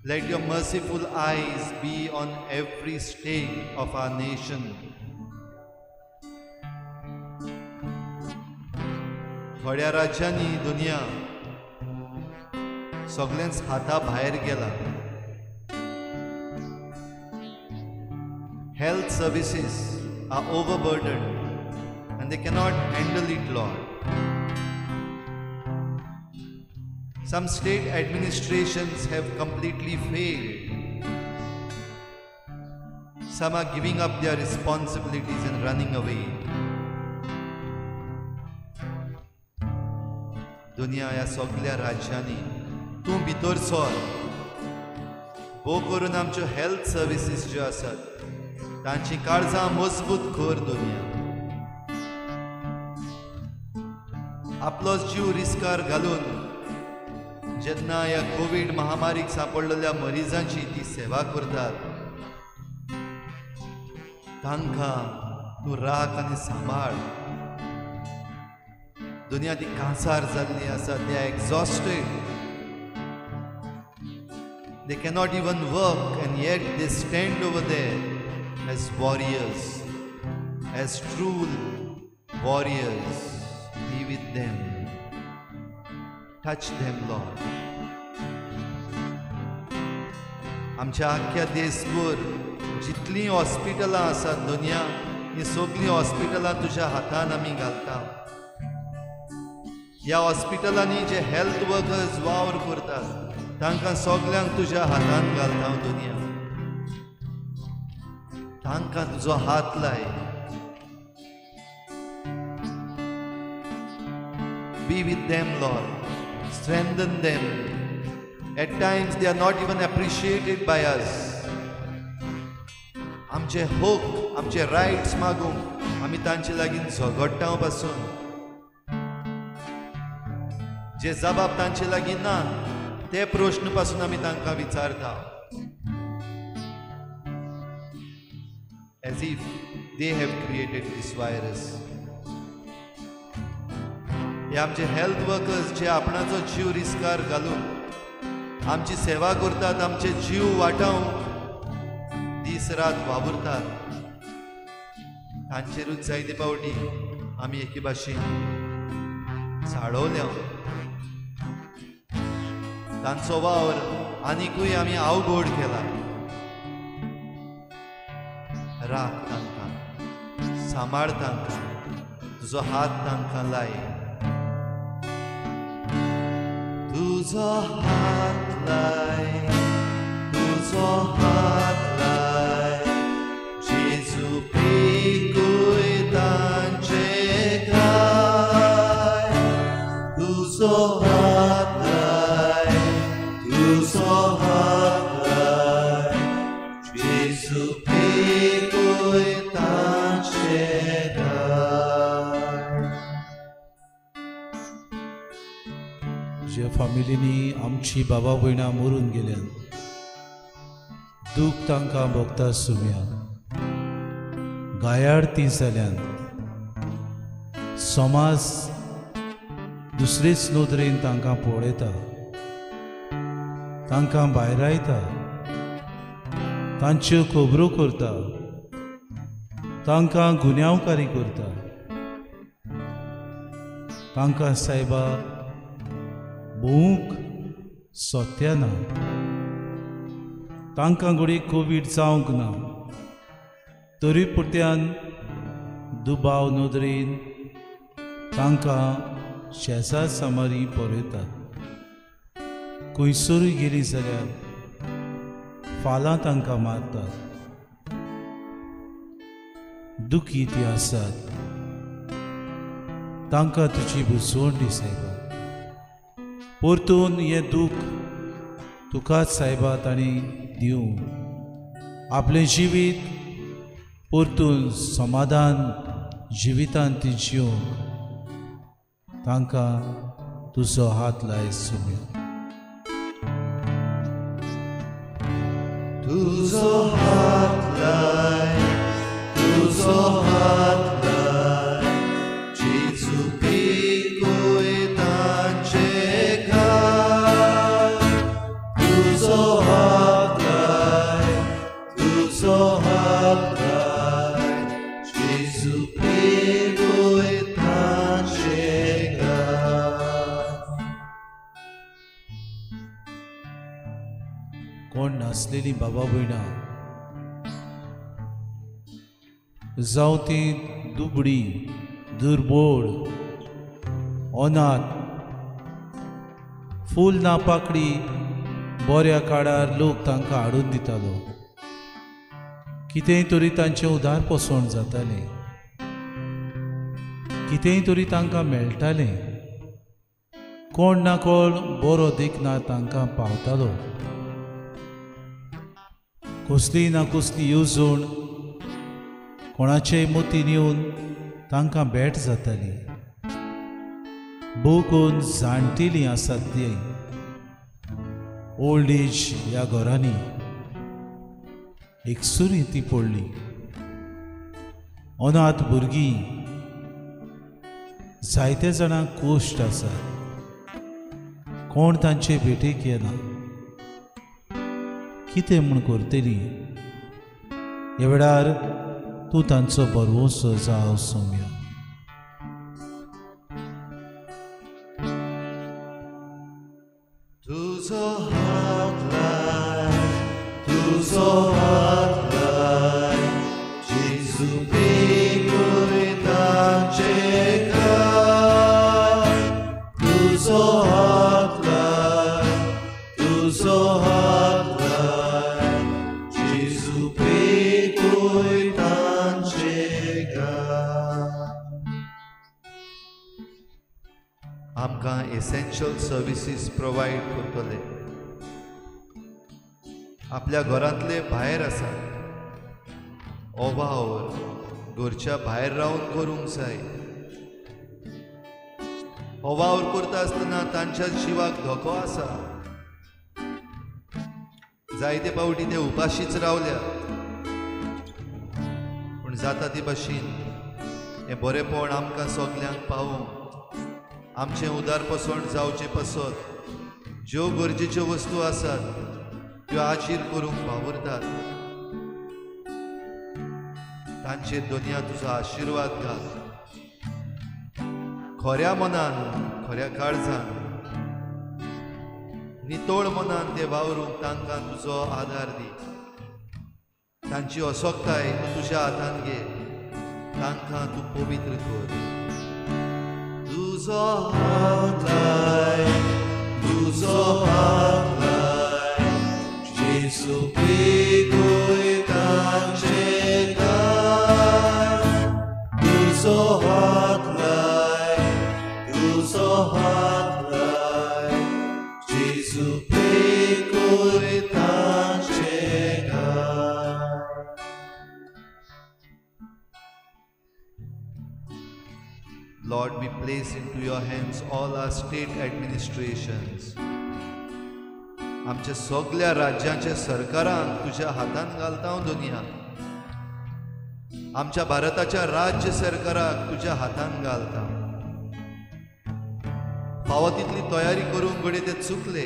Let your merciful eyes be on every state of our nation. थोड्या राज्यांनी दुनिया सगळ्यांच हाता भायर गेला. Health services are overburdened and they cannot handle it, Lord. Some state administrations have completely failed. Some are giving up their responsibilities and running away. दुनिया ह्या सगळ्या राज्यांनी तूं भितर सर. भोव करून आमच्यो हेल्थ सर्विसीस ज्यो आसात तांची काळजां मजबूत कर. दुनिया आपलो जीव रिस्कार घालून जेन्ना ह्या कोविड महामारीक सांपडलेल्या मरीजांची ती सेवा करतात, तांकां तूं राख आनी सांबाळ. दुनिया ती कांसार जाल्ली आसा. They are exhausted. They cannot even work and yet they stand over there as warriors, as true warriors. Be with them. Touch them, Lord. आमच्या आख्या देशभर जितलीं हॉस्पिटलां आसात दुनिया, ही सगळीं हॉस्पिटलां तुज्या हातान आमी घालता. ह्या हॉस्पिटलांनी जे हेल्थ वर्कर्स वावर करतात तांकां सगळ्यांक तुज्या हातान घालता. दुनिया तांकां तुजो हात लाय. Be with them, Lord. Strengthen them. At times they are not even appreciated by us. आमचे हक, आमचे राइट्स मागूंक आमी तांचे लागीं झगडटा पासून जे जबाब तांचे लागीं ना ते प्रश्न पासून आमी तांकां विचारता. As if they have created this virus. हे आमचे हेल्थ वर्कर्स जे आपणाचो जीव रिस्कार घालून आमची सेवा करतात, आमचे जीव वाटावंक दीस रात वावुरतात, तांचेरूच जायते फावटी आमी एके भाशेन साडवल्या. तांचो वावर आनिकूय आमी अवघड केला. राख तांकां, सांबाळ तांकां, तुजो हात तांकां लाय. तुजो हात लाय, तुजो हात लाय. जेजू पेकूय तांचे गाय. तुजो हात लाय, तुजो हात लाय. जेजू पेकूय तांचे गाय. जे फामिलींनी आमची बाबा भयणां मरून गेल्यान दूख तांकां भोगता सुम्या. गायाड ती जाल्यान समाज दुसरेच नदरेन तांकां पळयता, तांकां भायरायता, तांच्यो खबरो करता, तांकां गुन्यांवकारी करता. तांकां सायबा भोवंक सोत्या ना. तांकां घडी कोवीड जावंक ना, तरी पुरत्यान दुबाव नदरेन तांकां शेजार सामारी पळयतात. खंयसरूय गेली जाल्यार फालां तांकां मारतात. दुखी ती आसात, तांकां तुजी बुजवण दी सायबा. परतून हें दूख तुकाच सायबा तांणी दिवं. आपलें जिवीत परतून समाधान जिवितांत ती जिवंक तांकां तुजो हात लाय सुम्या. तुझो हात लाय, तुझो हात लाय, जेजू पिकोय तांचे घाल. तुझो हात लाय, तुझो हात लाय, जेजू पिकोय तांचे घाल. कोण नासलेली बाबा भयणां जावं ती दुबडी दुर्बोळ अनाथ फूल ना पाकडी बऱ्या काळार लोक तांकां हाडून दितालो. कितेंय तरी तांचें उदार पसवण जातालें, कितेंय तरी तांकां मेळटालें. कोण ना कोण बरो देखना तांकां पावतालो. कसली ना कसली येवजण कोणाचेय मतीन येवन तांकां भेट जाताली. भोव कोण जाणटेलीं आसात तीं ओल्ड एज ह्या घरांनी एकसुरी ती पडली. अनाथ भुरगीं जायत्या जाणांक कोश्ट आसा, कोण तांचे भेटेक येना. कितें म्हूण करतली? ह्या वेळार तूं तांचो बरवोसो जाव सौम्या. तुझो हात लाय, तुझो हात लाय, जेजू पिकोय तांचे घाल. तुझो हात लाय, तुझो हात लाय, जेजू पिकोय तांचे घाल. आमकां एसेन्शियल सर्विसीस प्रोवायड करतले. आपल्या घरांतले भायर आसात, हो वावर घरच्या भायर रावन करूंक जाय. हो वावर करता आसतना तांच्या जिवाक धोको आसा. जायते पावटी ते उपाशीच रावल्या, पूण जाता ती भाशेन हें बरेपण आमकां सगल्यांक पावोवंक आमचें उदार पसवण जावचें पसत ज्यो गरजेच्यो वस्तू आसात त्यो आजीर करूंक वावरतात. तांचेर दुनिया तुजो आशिर्वाद घाल. खऱ्या मनान, खऱ्या काळजान, नितोळ मनान ते वावरूंक तांकां तुजो आदार दी. तांची असोगताय तूं तुज्या हातान घे. तांकां तूं पवित्र कर. तुझो हात लाय, तुझो हात लाय, जेजू पिकोय तांचे घाल. तुझो हात लाय, तुझो हात लाय, जेजू पिकोय तांचे घाल. Lord, we place into your hands all our state administrations. आमच्या सगळ्या राज्याच्या सरकारांक तुझ्या हातान घालता हांव दुनिया. आमच्या भारताच्या राज्य सरकाराक तुझ्या हातान घालता. फावो तितली तयारी करूंक घडये ते चुकले.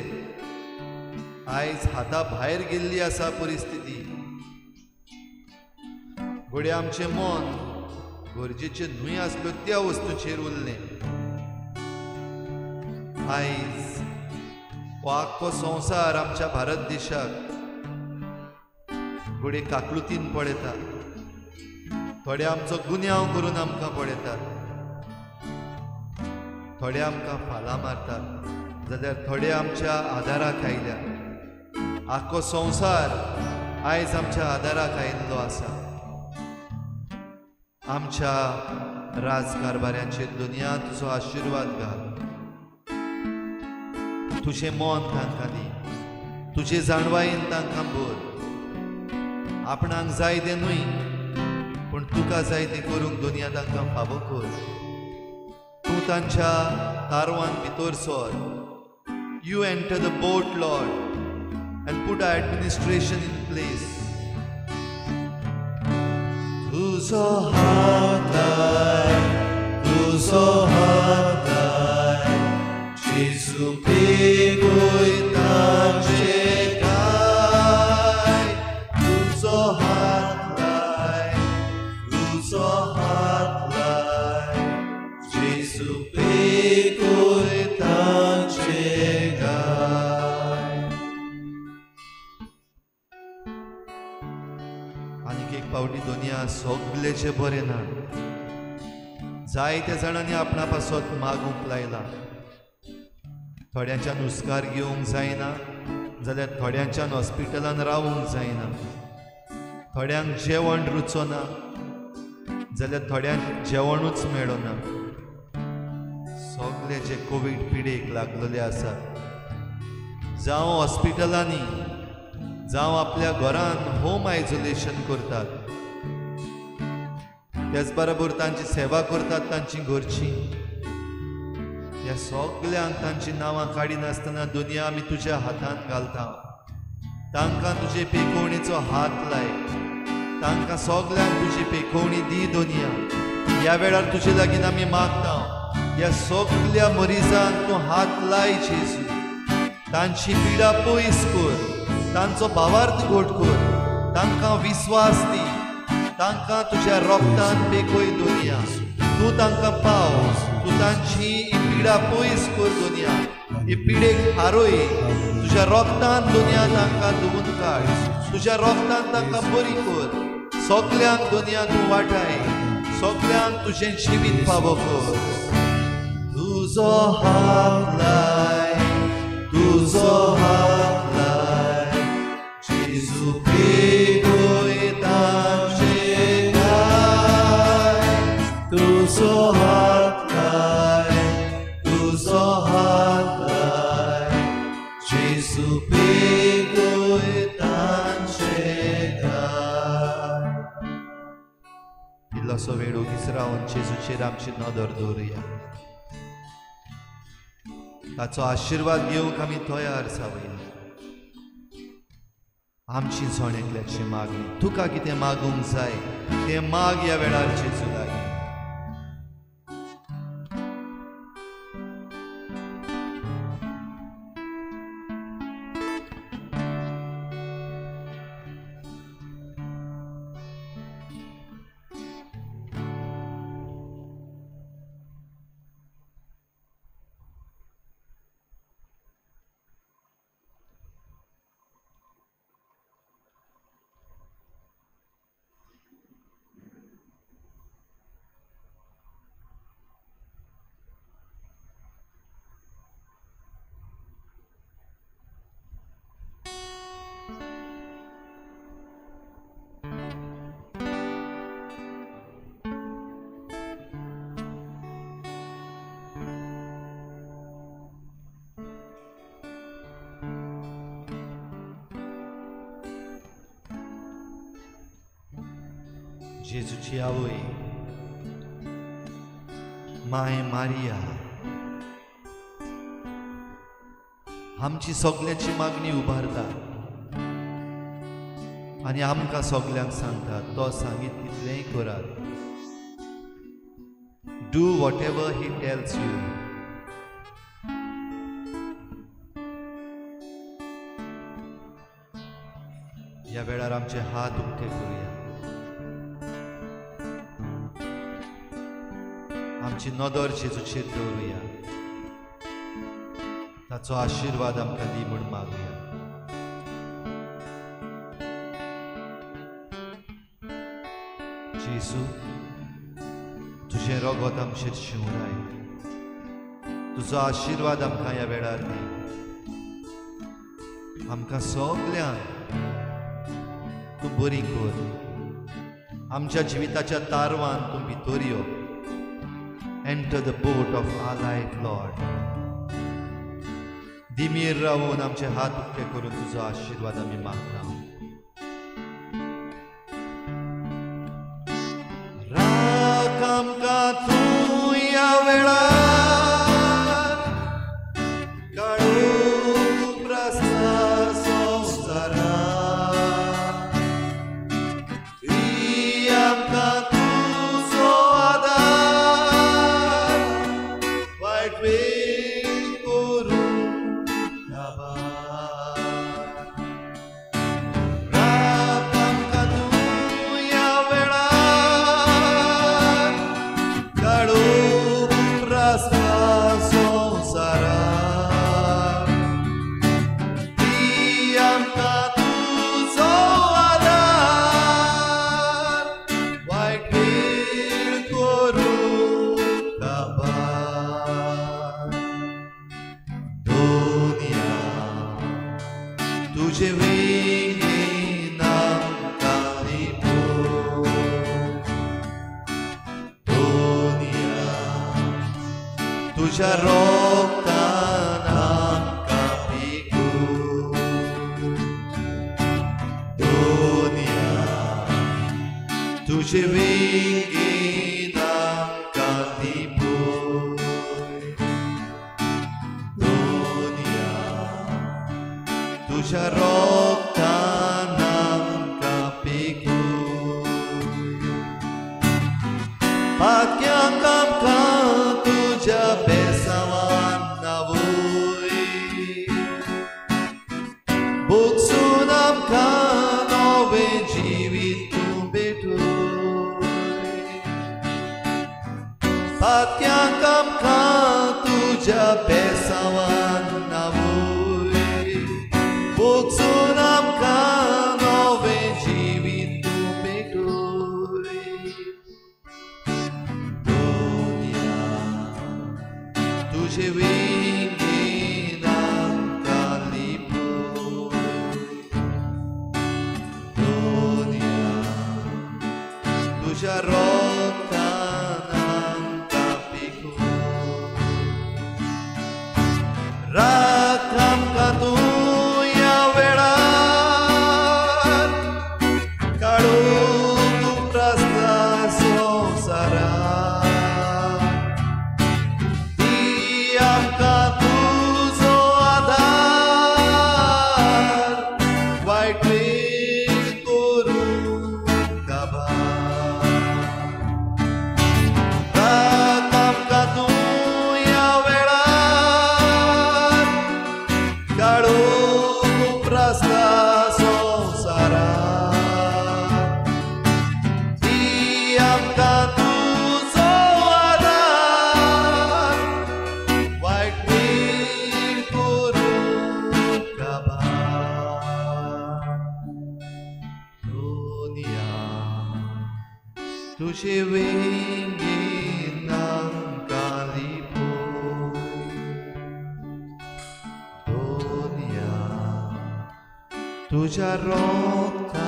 आयज हाता भायर गेल्ली आसा परिस्थिती. घडये आमचें मन गरजेचे न्हय आसल्यो त्या वस्तूंचेर उरलें. आयज हो आख्खो संवसार आमच्या भारत देशाक घडये काकलुतीन पळयता. थोडे आमचो गुन्यांव करून आमकां पळयतात. थोडे आमकां फालां मारतात जाल्यार थोडे आमच्या आदाराक आयल्या. आख्खो संवसार आयज आमच्या आदाराक आयिल्लो आसा. आमच्या राजकारभाऱ्यांचेर दुनिया तुजो आशिर्वाद घाल. तुजें मोन तांकां दी, तुजे जाणवायेन तांकां भर. आपणाक जाय तें न्हय पूण तुका जाय तें करूंक दुनिया तांकां फावो कर. तूं तांच्या कारवान भितर sir. You enter the boat Lord and put our administration in place. तुझो हात लाय, तुझो हात लाय, जेजू बेगोय तांचे गाय. तुझो हात लाय, तुझो हात लाय, जेजू बेगोय तांचे गाय. आनीक एक पावटी दुनिया सगळेचे बरें ना. जायत्या जाणांनी आपणा पासत मागूंक लायला. थोड्यांच्यान हुस्कार घेवंक जायना जाल्यार थोड्यांच्यान हॉस्पिटलान रावूंक जायना. थोड्यांक जेवण रुचोना जाल्यार थोड्यांक जेवणूच मेळना. सगळे जे कोवीड पिडेक लागलेले आसात, जावं हॉस्पिटलांनी जावं आपल्या घरान होम आयसोलेशन करतात, त्याच बरोबर तांची सेवा करतात तांची घरची. ह्या सगळ्यांक तांची नांवां काडी नासतना दुनिया आमी तुज्या हातांत घालता. तांकां तुजे पेखवणेचो हात लाय. तांकां सगळ्यांक तुजी पेखवणी दी दुनिया. ह्या वेळार तुजे लागीं आमी मागता, ह्या सगळ्या मरिजांक तूं हात लाय जेजू. तांची पिडा पयस कर, तांचो भावार्थ घोट कर, तांकां विश्वास दी. तांकां तुज्या रोगतान पेखय दुनिया. तूं तांकां पाव. तूं तांची ही पिडा पयस कर दुनिया. ही पिडेक हारोय. तुज्या रोगतान दुनिया तांकां धुवून काड. तुज्या रोगतान तांकां बरी कर. सगळ्यांक दुनिया तूं वाटाय. सगळ्यांक तुजें जिवीत फावो कर. तुजो हात लाय, तुजो हात लाय, जेजू बेगोय तांचे गाय. तुजो हात लाय, तुजो हात लाय, जेजू बेगोय तांचे गाय. इल्लोसो वेळ ओगीच रावन जेजूचेर आमची नदर दवरुया. ताचो आशिर्वाद घेवंक आमी तयार जावया. आमची सोण्यातल्याची मागणी. तुका कितें मागूंक जाय तें माग ह्या वेळार जेजू लागीं. जेजूची आवय माय मारिया आमची सगळ्यांची मागणी उबारता आनी आमकां सगळ्यांक सांगता तो सांगीत तितलेंय करात. Do whatever he tells you. ह्या वेळार आमचे हात उक्ते करूया. आमची नदर जेजूचेर दवरुया. ताचो आशिर्वाद आमकां दी म्हूण मागुया. जेजू तुझें रगत आमचेर शिंवराय. तुजो आशिर्वाद आमकां ह्या वेळार दी. आमकां सगल्यांक तूं बरी कर. आमच्या जिविताच्या तारवान तूं भितर यो. Enter the boat of our life Lord. दिमीर रावून आमचे हात उक्ते करून तुजो आशिर्वाद आमी मागता. राख आमकां तूं ह्या वेळार काडून प्रस्ता संवसारांत. दी आमकां तुजो आदार. वायट वेळ करून काबार. राख आमकां तूं ह्या वेळार काडून प्रस्ता संवसारांत. दी आमकां तुजो आदार. वायट वेळ करून काबार. दुनिया तुजे वेगीन आमकां लिपोव. दुनिया तुज्या रोगतान आमकां पिकोव. दुनिया तुजे वेगीन आमकां लिपोव. दुनिया तुज्या रोगतान आमकां पिकोव. पातक्यांक आमकां तुज्या बेसांवान नावूय. भोगसून आमकां नवें जिवीत तूं भेटूय. पातक्यांक आमकां तुज्या बेसांवान नावूय. भोगसून आमकां नवें जिवीत तूं भेटूय. दुनिया तुजे वेगीन आमकां लिपोव. दुनिया तुज्या रोगतान आमकां पिकोव. राख आमकां तूं ह्या वेळार काडून प्रस्ता संवसारांत. दी आमकां तुजो आदार. वायट वेळ करून काबार. राख आमकां तूं ह्या वेळार काडून प्रस्ता संवसारांत. दी आमकां तुजो आदार. वायट वेळ करून काबार. दुनिया तुजे वेगीन आमकां लिपोव. दुनिया तुज्या रोगतान